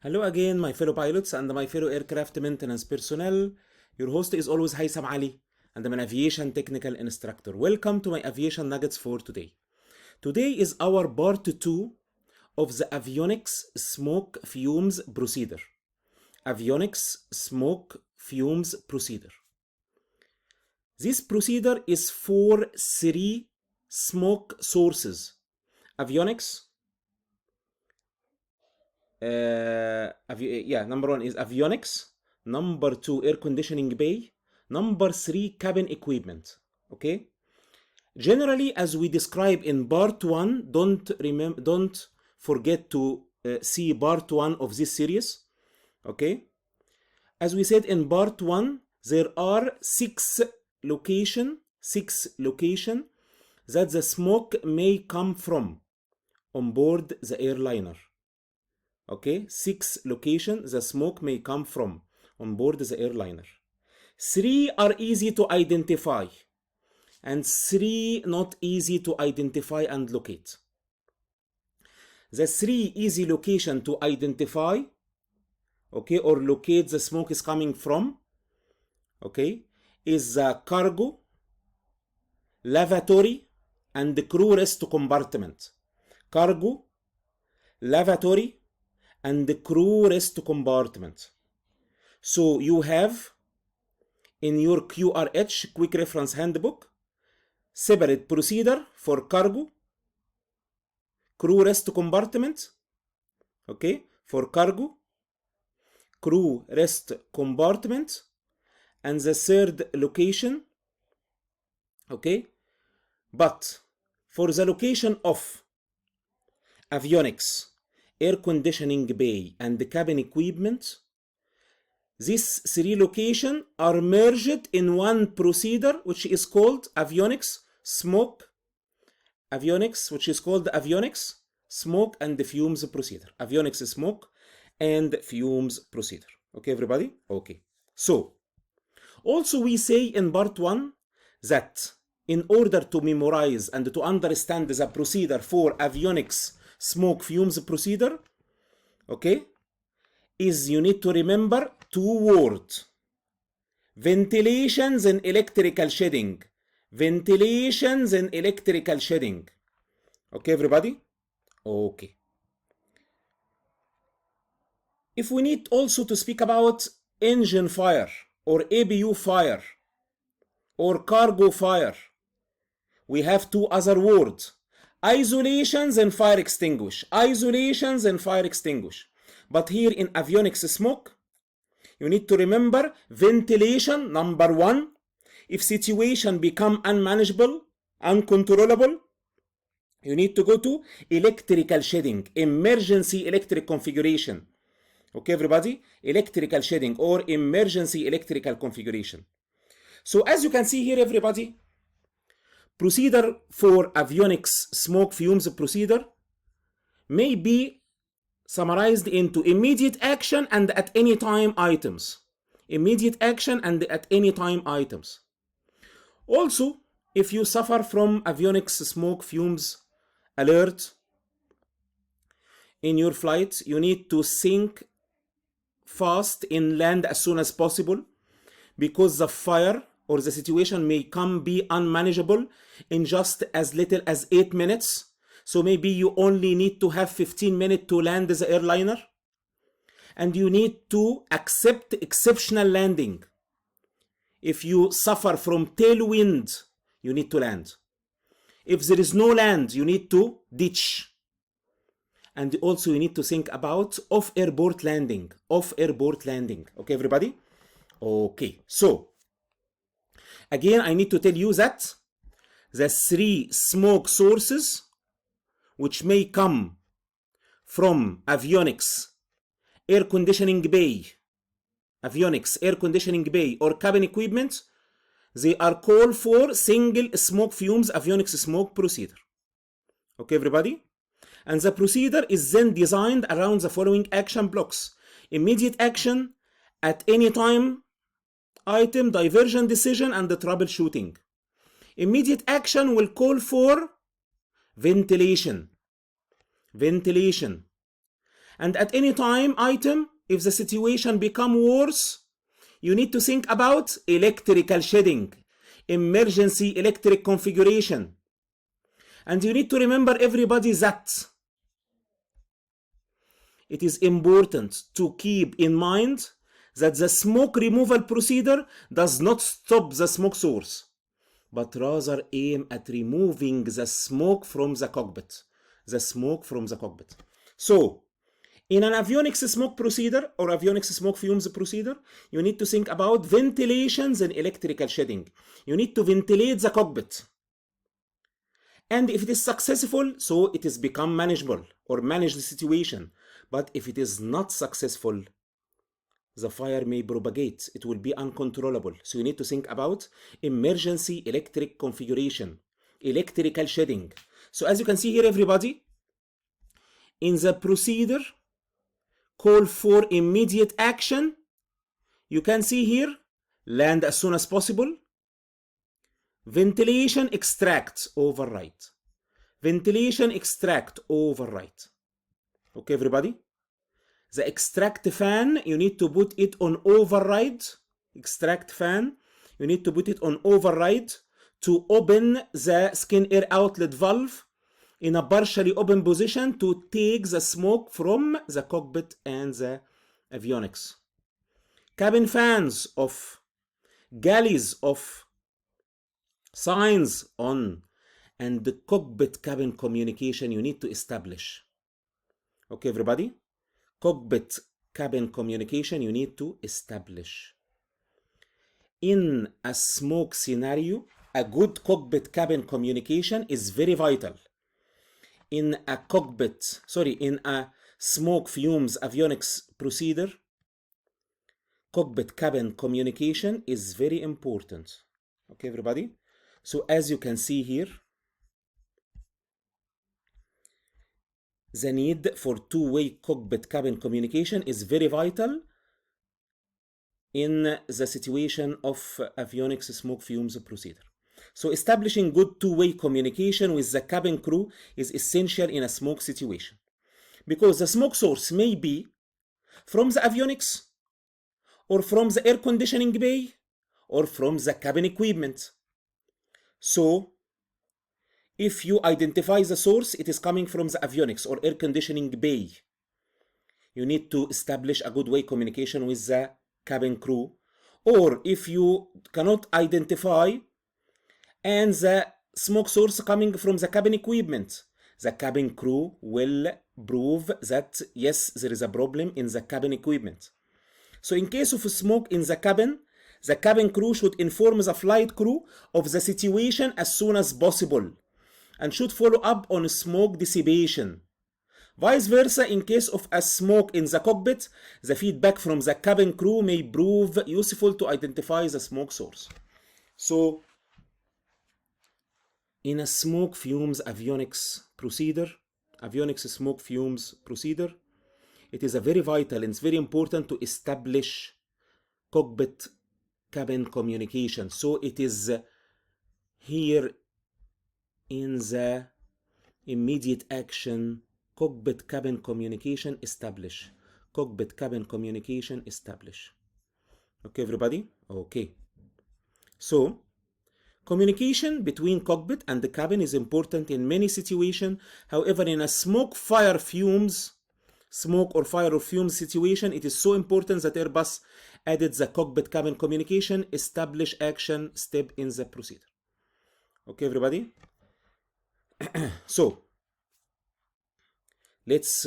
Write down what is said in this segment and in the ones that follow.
Hello again, my fellow pilots and my fellow aircraft maintenance personnel. Your host is always Haytham Ali, and I'm an aviation technical instructor. Welcome to my aviation nuggets for today. Today is our part 2 of the avionics smoke fumes procedure. Avionics smoke fumes procedure. This procedure is for 3 smoke sources. Avionics. Number 1 is avionics, number 2 air conditioning bay, number 3 cabin equipment. Okay, generally as we describe in part 1, don't forget to see part 1 of this series. Okay, as we said in part 1, there are 6 locations that the smoke may come from on board the airliner. Okay, 6 locations the smoke may come from on board the airliner. 3 are easy to identify and 3 not easy to identify and locate. The 3 easy location to identify, okay, or locate the smoke is coming from, okay, is the cargo, lavatory, and the crew rest compartment. Cargo, lavatory, and the crew rest compartment. So you have in your QRH, Quick Reference Handbook, separate procedure for cargo, crew rest compartment, okay, for cargo, crew rest compartment, and the third location, okay. But for the location of avionics, air conditioning bay, and the cabin equipment, these 3 locations are merged in one procedure which is called avionics smoke, which is called avionics smoke and the fumes procedure. Avionics smoke and fumes procedure. Okay, everybody? Okay. So, also we say in part 1 that in order to memorize and to understand the procedure for avionics smoke fumes procedure, okay, is you need to remember 2 words: ventilations and electrical shedding. Ventilations and electrical shedding. Okay, everybody? Okay. If we need also to speak about engine fire or APU fire or cargo fire, we have 2 other words: isolations and fire extinguish. Isolations and fire extinguish. But here in avionics smoke, you need to remember ventilation, number 1. If situation become unmanageable, uncontrollable, you need to go to electrical shedding, emergency electric configuration. Okay, everybody? Electrical shedding or emergency electrical configuration. So as you can see here, everybody, procedure for avionics smoke fumes procedure may be summarized into immediate action and at any time items. Immediate action and at any time items. Also, if you suffer from avionics smoke fumes alert in your flight, you need to think fast in land as soon as possible, because the fire or the situation may be unmanageable in just as little as 8 minutes. So maybe you only need to have 15 minutes to land the airliner, and you need to accept exceptional landing. If you suffer from tailwind, you need to land. If there is no land, you need to ditch. And also you need to think about off-airport landing. Off-airport landing. Okay, everybody? Okay, so again, I need to tell you that the 3 smoke sources which may come from avionics, air conditioning bay, avionics, air conditioning bay, or cabin equipment, they are called for single smoke fumes avionics smoke procedure. Okay, everybody? And the procedure is then designed around the following action blocks: immediate action, at any time item, diversion decision, and the troubleshooting. Immediate action will call for ventilation. And at any time item, if the situation become worse, you need to think about electrical shedding, emergency electric configuration. And you need to remember, everybody, that it is important to keep in mind that the smoke removal procedure does not stop the smoke source, but rather aim at removing the smoke from the cockpit. So, in an avionics smoke procedure or avionics smoke fumes procedure, you need to think about ventilations and electrical shedding. You need to ventilate the cockpit. And if it is successful, so it is become manageable or manage the situation. But if it is not successful, the fire may propagate. It will be uncontrollable. So you need to think about emergency electric configuration, electrical shedding. So as you can see here, everybody, in the procedure, call for immediate action. You can see here, land as soon as possible. Ventilation, extract, override. Ventilation, extract, override. Okay, everybody? The extract fan, you need to put it on override. Extract fan, you need to put it on override to open the skin air outlet valve in a partially open position to take the smoke from the cockpit and the avionics. Cabin fans off, galleys off, signs on, and the cockpit cabin communication you need to establish. Okay, everybody? Cockpit cabin communication you need to establish. In a smoke scenario, a good cockpit cabin communication is very vital. In a smoke fumes avionics procedure, cockpit cabin communication is very important. Okay, everybody? So as you can see here, the need for two-way cockpit cabin communication is very vital in the situation of avionics smoke fumes procedure. So establishing good two-way communication with the cabin crew is essential in a smoke situation, because the smoke source may be from the avionics or from the air conditioning bay or from the cabin equipment. So if you identify the source, it is coming from the avionics or air conditioning bay, you need to establish a good way communication with the cabin crew. Or if you cannot identify and the smoke source coming from the cabin equipment, the cabin crew will prove that yes, there is a problem in the cabin equipment. So in case of smoke in the cabin crew should inform the flight crew of the situation as soon as possible and should follow up on smoke dissipation. Vice versa, in case of a smoke in the cockpit, the feedback from the cabin crew may prove useful to identify the smoke source. So in a smoke fumes avionics procedure, avionics smoke fumes procedure, it is a very vital and it's very important to establish cockpit cabin communication. So it is here in the immediate action, cockpit cabin communication establish. Cockpit cabin communication establish. Okay, everybody? Okay. So communication between cockpit and the cabin is important in many situations. However, in a smoke or fire or fumes situation, it is so important that Airbus added the cockpit cabin communication establish action step in the procedure. Okay, everybody? So let's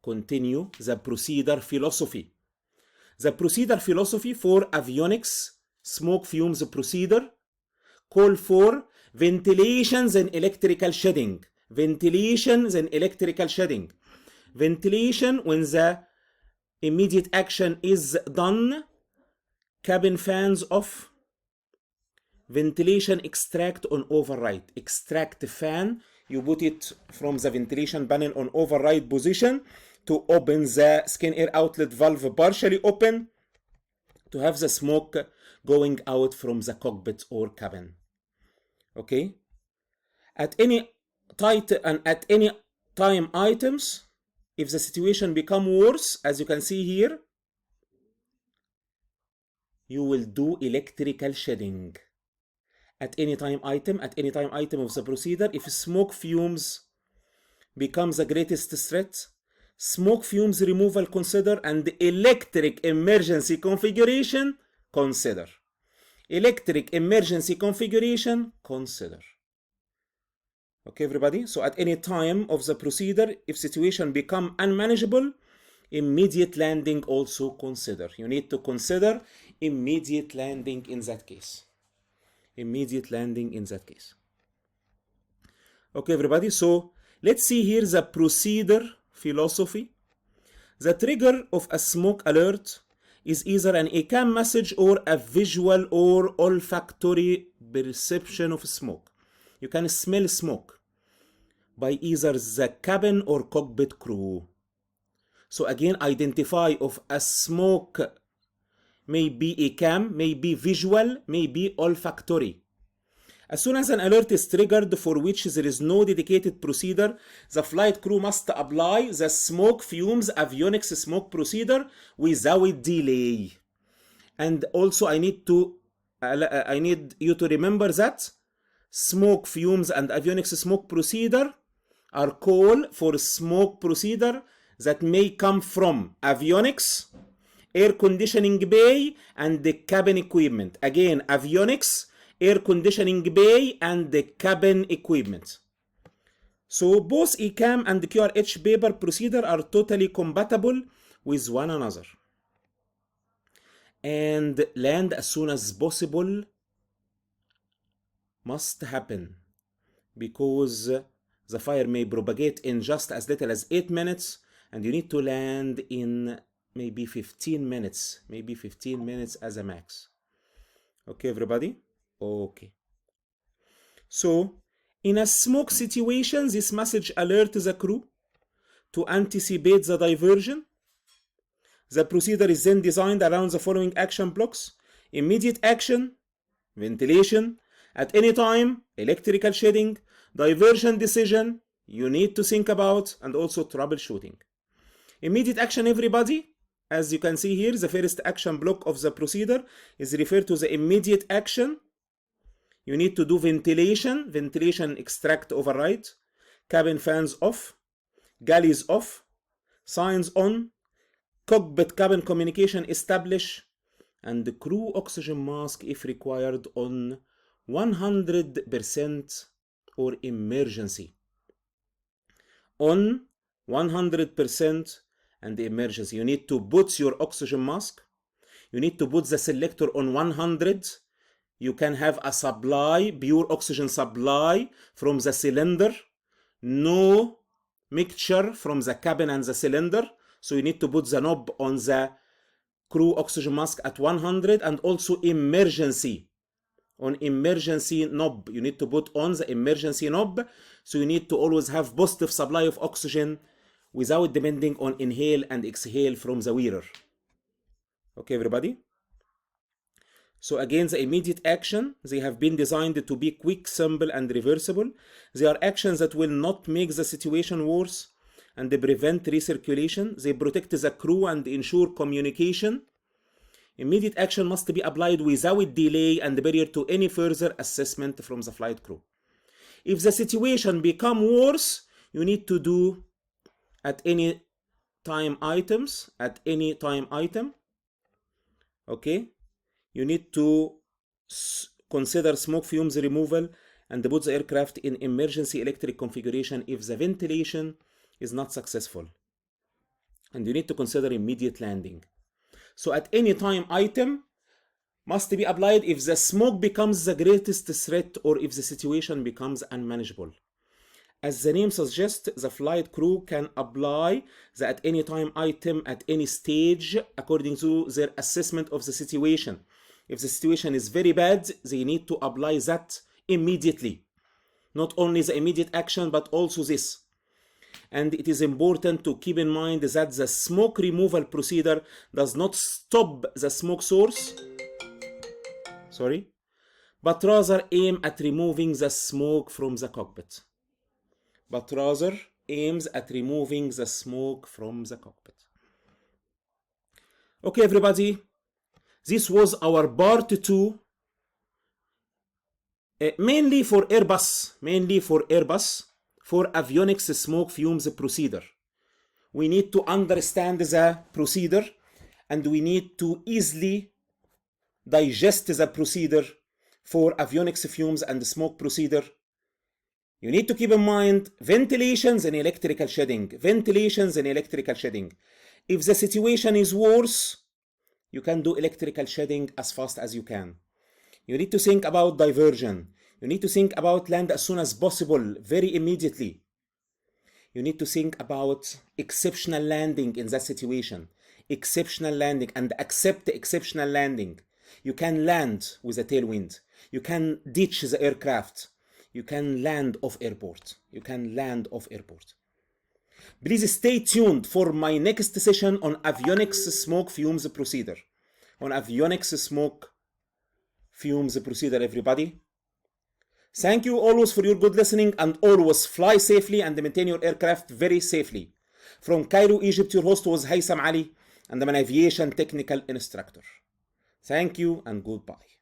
continue the procedure philosophy. The procedure philosophy for avionics smoke fumes procedure call for ventilations and electrical shedding. Ventilations and electrical shedding. Ventilation when the immediate action is done, cabin fans off. Ventilation extract on override. Extract fan, you put it from the ventilation panel on override position to open the skin air outlet valve partially open to have the smoke going out from the cockpit or cabin. Okay? At any time items, if the situation become worse, as you can see here, you will do electrical shedding. At any time item of the procedure, if smoke fumes becomes the greatest threat, smoke fumes removal consider, and electric emergency configuration consider. Electric emergency configuration consider. Okay, everybody? So at any time of the procedure, if situation become unmanageable, immediate landing also consider. You need to consider immediate landing in that case. Immediate landing in that case. Okay, everybody? So let's see here the procedure philosophy. The trigger of a smoke alert is either an ACAM message or a visual or olfactory perception of smoke. You can smell smoke by either the cabin or cockpit crew. So again, identify of a smoke may be ACAM, may be visual, may be olfactory. As soon as an alert is triggered for which there is no dedicated procedure, the flight crew must apply the smoke fumes avionics smoke procedure without delay. And also I need you to remember that smoke fumes and avionics smoke procedure are called for smoke procedure that may come from avionics, air conditioning bay, and the cabin equipment. Again, avionics, air conditioning bay, and the cabin equipment. So both ECAM and the QRH paper procedure are totally compatible with one another. And land as soon as possible must happen, because the fire may propagate in just as little as 8 minutes, and you need to land in maybe 15 minutes, as a max. Okay, everybody? Okay. So, in a smoke situation, this message alerts the crew to anticipate the diversion. The procedure is then designed around the following action blocks: immediate action, ventilation, at any time, electrical shedding, diversion decision, you need to think about, and also troubleshooting. Immediate action, everybody, as you can see here, the first action block of the procedure is referred to the immediate action. You need to do ventilation extract override, cabin fans off, galleys off, signs on, cockpit cabin communication establish, and the crew oxygen mask if required on 100% or emergency. On 100% and the emergency. You need to put your oxygen mask. You need to put the selector on 100. You can have a supply, pure oxygen supply from the cylinder. No mixture from the cabin and the cylinder. So you need to put the knob on the crew oxygen mask at 100, and also emergency. On emergency knob, you need to put on the emergency knob. So you need to always have positive supply of oxygen without depending on inhale and exhale from the wearer. Okay, everybody? So again, the immediate action, they have been designed to be quick, simple, and reversible. They are actions that will not make the situation worse, and they prevent recirculation. They protect the crew and ensure communication. Immediate action must be applied without delay and barrier to any further assessment from the flight crew. If the situation become worse, you need to do at any time item, okay? You need to consider smoke fumes removal and put the aircraft in emergency electric configuration if the ventilation is not successful. And you need to consider immediate landing. So at any time item must be applied if the smoke becomes the greatest threat or if the situation becomes unmanageable. As the name suggests, the flight crew can apply the at any time item at any stage according to their assessment of the situation. If the situation is very bad, they need to apply that immediately. Not only the immediate action, but also this. And it is important to keep in mind that the smoke removal procedure does not stop the smoke source, but rather aim at removing the smoke from the cockpit. aims at removing the smoke from the cockpit. Okay, everybody, this was our part 2, mainly for Airbus, for avionics smoke fumes procedure. We need to understand the procedure, and we need to easily digest the procedure for avionics fumes and smoke procedure. You need to keep in mind ventilations and electrical shedding. If the situation is worse, you can do electrical shedding as fast as you can. You need to think about diversion. You need to think about land as soon as possible, very immediately. You need to think about exceptional landing in that situation. Exceptional landing, and accept exceptional landing. You can land with a tailwind. You can ditch the aircraft. You can land off airport. Please stay tuned for my next session on avionics smoke fumes procedure. Everybody. Thank you always for your good listening, and always fly safely and maintain your aircraft very safely. From Cairo, Egypt, your host was Haytham Ali, and I'm an aviation technical instructor. Thank you and goodbye.